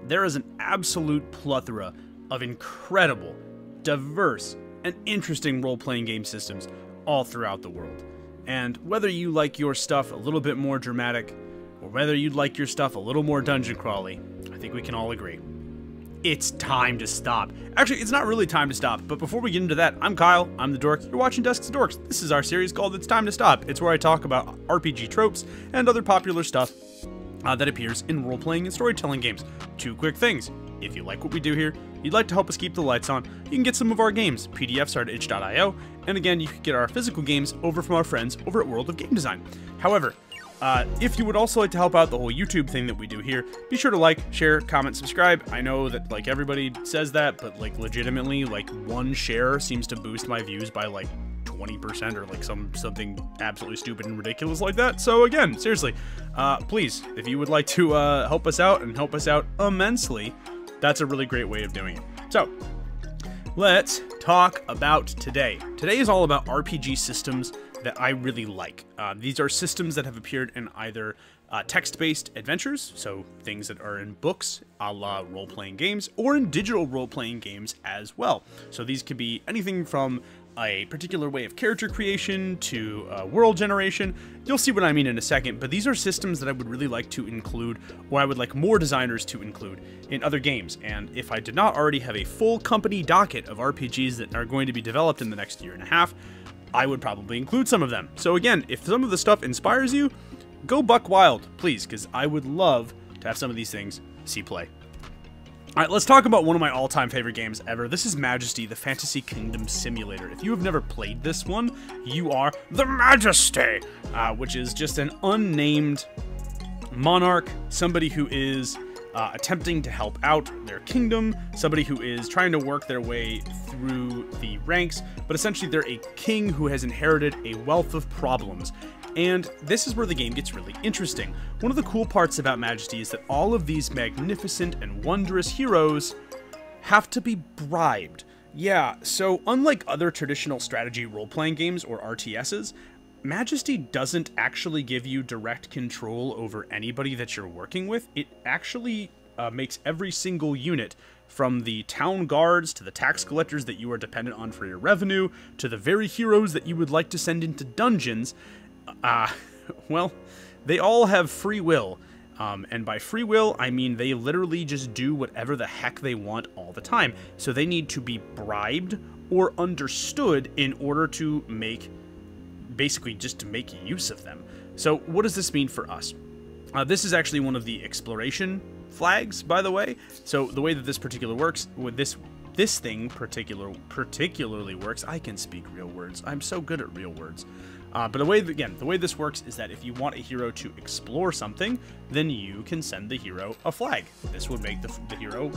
there is an absolute plethora of incredible, diverse, and interesting role-playing game systems all throughout the world. And whether you like your stuff a little bit more dramatic, or whether you'd like your stuff a little more dungeon crawly, I think we can all agree. It's time to stop. Actually, it's not really time to stop, but before we get into that, I'm Kyle, I'm the Dork, you're watching Desks and Dorks. This is our series called It's Time to Stop. It's where I talk about RPG tropes and other popular stuff that appears in role-playing and storytelling games. Two quick things. If you like what we do here, you'd like to help us keep the lights on, you can get some of our games. PDFs are at itch.io, and again, you can get our physical games over from our friends over at World of Game Design. However, if you would also like to help out the whole YouTube thing that we do here, be sure to like, share, comment, subscribe. I know that like everybody says that, but like legitimately, like one share seems to boost my views by like 20% or like something absolutely stupid and ridiculous like that. So again, seriously, please, if you would like to help us out and help us out immensely, that's a really great way of doing it. So let's talk about today. Today is all about RPG systems that I really like. These are systems that have appeared in either text-based adventures, so things that are in books, a la role-playing games, or in digital role-playing games as well. So these could be anything from a particular way of character creation to world generation. You'll see what I mean in a second, but these are systems that I would really like to include, or I would like more designers to include in other games. And if I did not already have a full company docket of RPGs that are going to be developed in the next year and a half, I would probably include some of them. So again, if some of the stuff inspires you, go buck wild, please, because I would love to have some of these things see play. Alright, let's talk about one of my all-time favorite games ever. This is Majesty, the Fantasy Kingdom Simulator. If you have never played this one, you are the Majesty, which is just an unnamed monarch, somebody who is attempting to help out their kingdom, somebody who is trying to work their way through the ranks, but essentially they're a king who has inherited a wealth of problems. And this is where the game gets really interesting. One of the cool parts about Majesty is that all of these magnificent and wondrous heroes have to be bribed. Yeah, so unlike other traditional strategy role-playing games or RTSs, Majesty doesn't actually give you direct control over anybody that you're working with. It actually makes every single unit, from the town guards to the tax collectors that you are dependent on for your revenue, to the very heroes that you would like to send into dungeons, well, they all have free will. And by free will, I mean they literally just do whatever the heck they want all the time. So they need to be bribed or understood in order to basically just to make use of them. So what does this mean for us? This is actually one of the exploration flags, by the way. So the way that this particular works, with this thing particularly works, I can speak real words. I'm so good at real words. But the way this works is that if you want a hero to explore something, then you can send the hero a flag. This would make the hero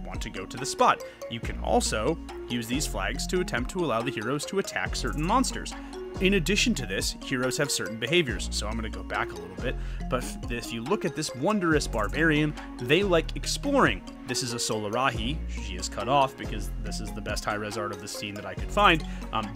want to go to the spot. You can also use these flags to attempt to allow the heroes to attack certain monsters. In addition to this, heroes have certain behaviors, so I'm going to go back a little bit, but if you look at this wondrous barbarian, they like exploring. This is a Solarahi. She is cut off because this is the best high-res art of the scene that I could find.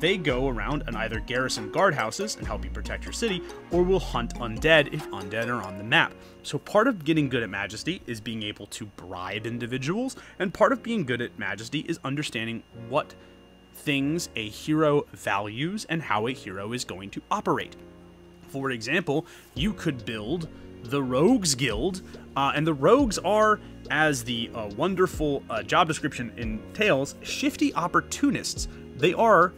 They go around and either garrison guardhouses and help you protect your city, or will hunt undead if undead are on the map. So part of getting good at Majesty is being able to bribe individuals, and part of being good at Majesty is understanding what things a hero values and how a hero is going to operate. For example, you could build the Rogues Guild, and the Rogues are, as the wonderful job description entails, shifty opportunists. They are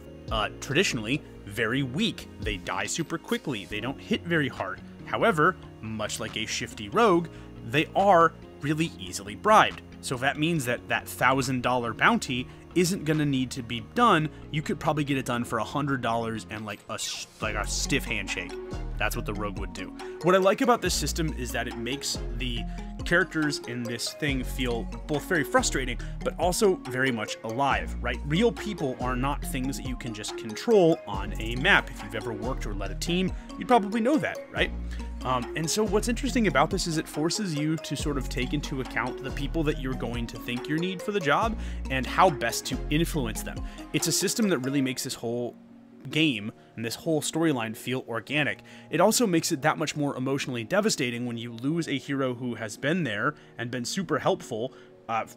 traditionally very weak. They die super quickly. They don't hit very hard. However, much like a shifty rogue, they are really easily bribed. So if that means that that $1,000 bounty isn't going to need to be done, you could probably get it done for $100 and like a stiff handshake. That's what the rogue would do. What I like about this system is that it makes the characters in this thing feel both very frustrating, but also very much alive, right? Real people are not things that you can just control on a map. If you've ever worked or led a team, you'd probably know that, right? And so what's interesting about this is it forces you to sort of take into account the people that you're going to think you need for the job and how best to influence them. It's a system that really makes this whole game and this whole storyline feel organic. It also makes it that much more emotionally devastating when you lose a hero who has been there and been super helpful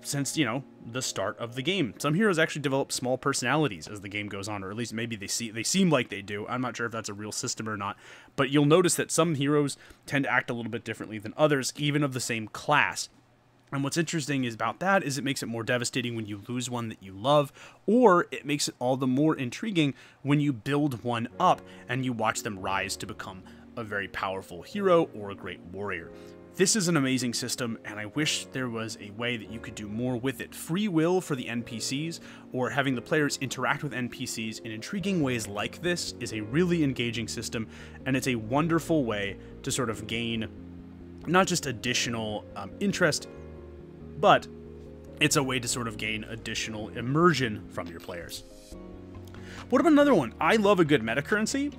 since, you know, the start of the game. Some heroes actually develop small personalities as the game goes on, or at least maybe they seem like they do. I'm not sure if that's a real system or not, but you'll notice that some heroes tend to act a little bit differently than others, even of the same class. And what's interesting is about that is it makes it more devastating when you lose one that you love, or it makes it all the more intriguing when you build one up and you watch them rise to become a very powerful hero or a great warrior. This is an amazing system, and I wish there was a way that you could do more with it. Free will for the NPCs, or having the players interact with NPCs in intriguing ways like this, is a really engaging system, and it's a wonderful way to sort of gain not just additional interest, but it's a way to sort of gain additional immersion from your players. What about another one? I love a good meta currency.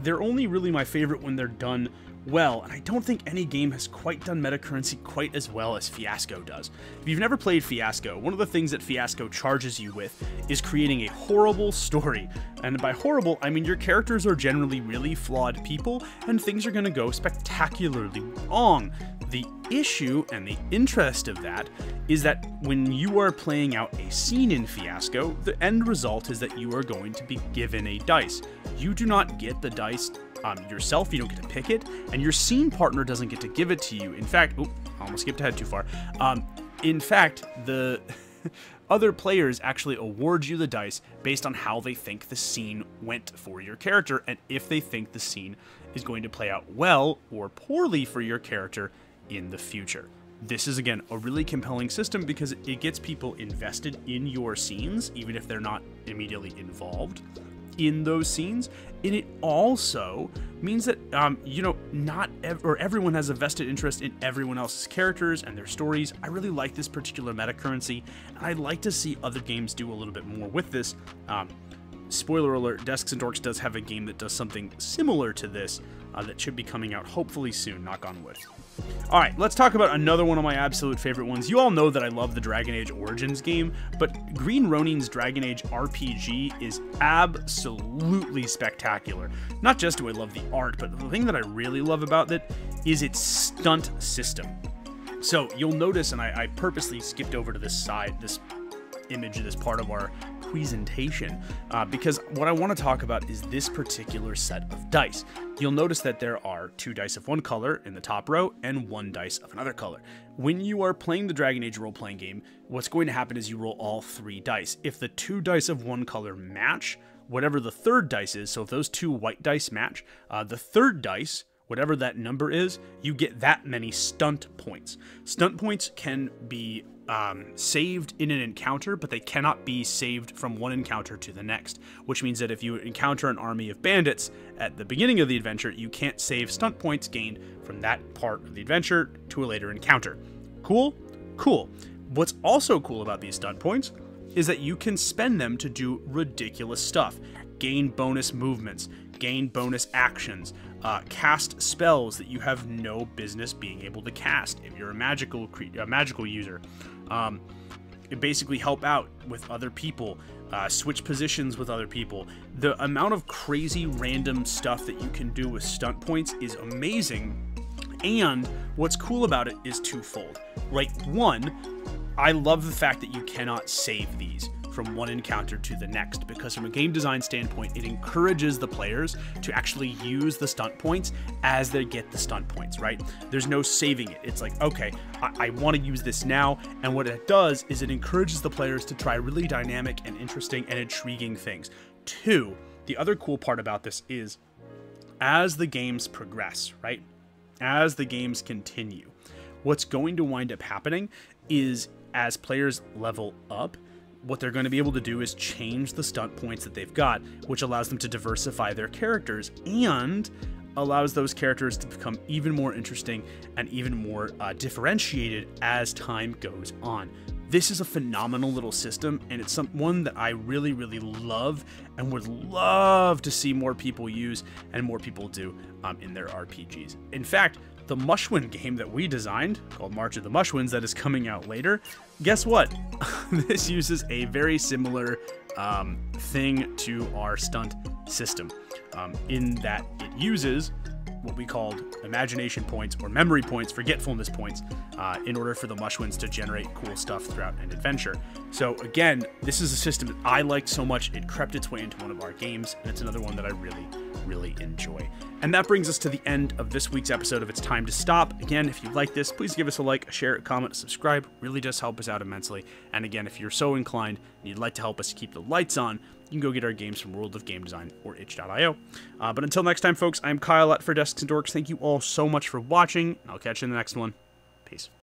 They're only really my favorite when they're done well, and I don't think any game has quite done meta currency quite as well as Fiasco does. If you've never played Fiasco, one of the things that Fiasco charges you with is creating a horrible story. And by horrible, I mean your characters are generally really flawed people, and things are going to go spectacularly wrong. The issue and the interest of that is that when you are playing out a scene in Fiasco, the end result is that you are going to be given a dice. You do not get the dice yourself, you don't get to pick it, and your scene partner doesn't get to give it to you. In fact, I almost skipped ahead too far. In fact, the other players actually award you the dice based on how they think the scene went for your character, and if they think the scene is going to play out well or poorly for your character in the future. This is, again, a really compelling system because it gets people invested in your scenes, even if they're not immediately involved in those scenes. And it also means that, you know, everyone has a vested interest in everyone else's characters and their stories. I really like this particular meta currency, and I'd like to see other games do a little bit more with this. Spoiler alert, Desks and Dorks does have a game that does something similar to this that should be coming out hopefully soon, knock on wood. Alright, let's talk about another one of my absolute favorite ones. You all know that I love the Dragon Age Origins game, but Green Ronin's Dragon Age RPG is absolutely spectacular. Not just do I love the art, but the thing that I really love about it is its stunt system. So you'll notice, and I purposely skipped over to this side, this image, this part of our presentation, because what I want to talk about is this particular set of dice. You'll notice that there are 2 dice of one color in the top row and 1 dice of another color. When you are playing the Dragon Age role-playing game, what's going to happen is you roll all 3 dice. If the 2 dice of one color match, whatever the third dice is, so if those 2 white dice match, the third dice, whatever that number is, you get that many stunt points. Stunt points can be saved in an encounter, but they cannot be saved from one encounter to the next, which means that if you encounter an army of bandits at the beginning of the adventure, you can't save stunt points gained from that part of the adventure to a later encounter. Cool? Cool. What's also cool about these stunt points is that you can spend them to do ridiculous stuff. Gain bonus movements, gain bonus actions, cast spells that you have no business being able to cast if you're a magical user. Basically help out with other people, switch positions with other people. The amount of crazy random stuff that you can do with stunt points is amazing, and what's cool about it is twofold, right? One, I love the fact that you cannot save these from one encounter to the next, because from a game design standpoint, it encourages the players to actually use the stunt points as they get the stunt points, right? There's no saving it. It's like, okay, I want to use this now, and what it does is it encourages the players to try really dynamic and interesting and intriguing things. 2, the other cool part about this is as the games progress, right? As the games continue, what's going to wind up happening is as players level up, what they're going to be able to do is change the stunt points that they've got, which allows them to diversify their characters and allows those characters to become even more interesting and even more differentiated as time goes on. This is a phenomenal little system, and it's one that I really, really love and would love to see more people use and more people do in their RPGs. In fact, the Mushwin game that we designed, called March of the Mushwins, that is coming out later, guess what? This uses a very similar thing to our stunt system, in that it uses what we called imagination points or memory points, forgetfulness points, in order for the Mushwinds to generate cool stuff throughout an adventure. So again, this is a system that I liked so much it crept its way into one of our games, and it's another one that I really enjoy. And that brings us to the end of this week's episode of It's Time to Stop. Again, if you like this, please give us a like, a share, a comment, a subscribe. It really does help us out immensely. And again, if you're so inclined and you'd like to help us keep the lights on, you can go get our games from World of Game Design or itch.io. But until next time, folks, I'm Kyle for Desks and Dorks. Thank you all so much for watching. I'll catch you in the next one. Peace.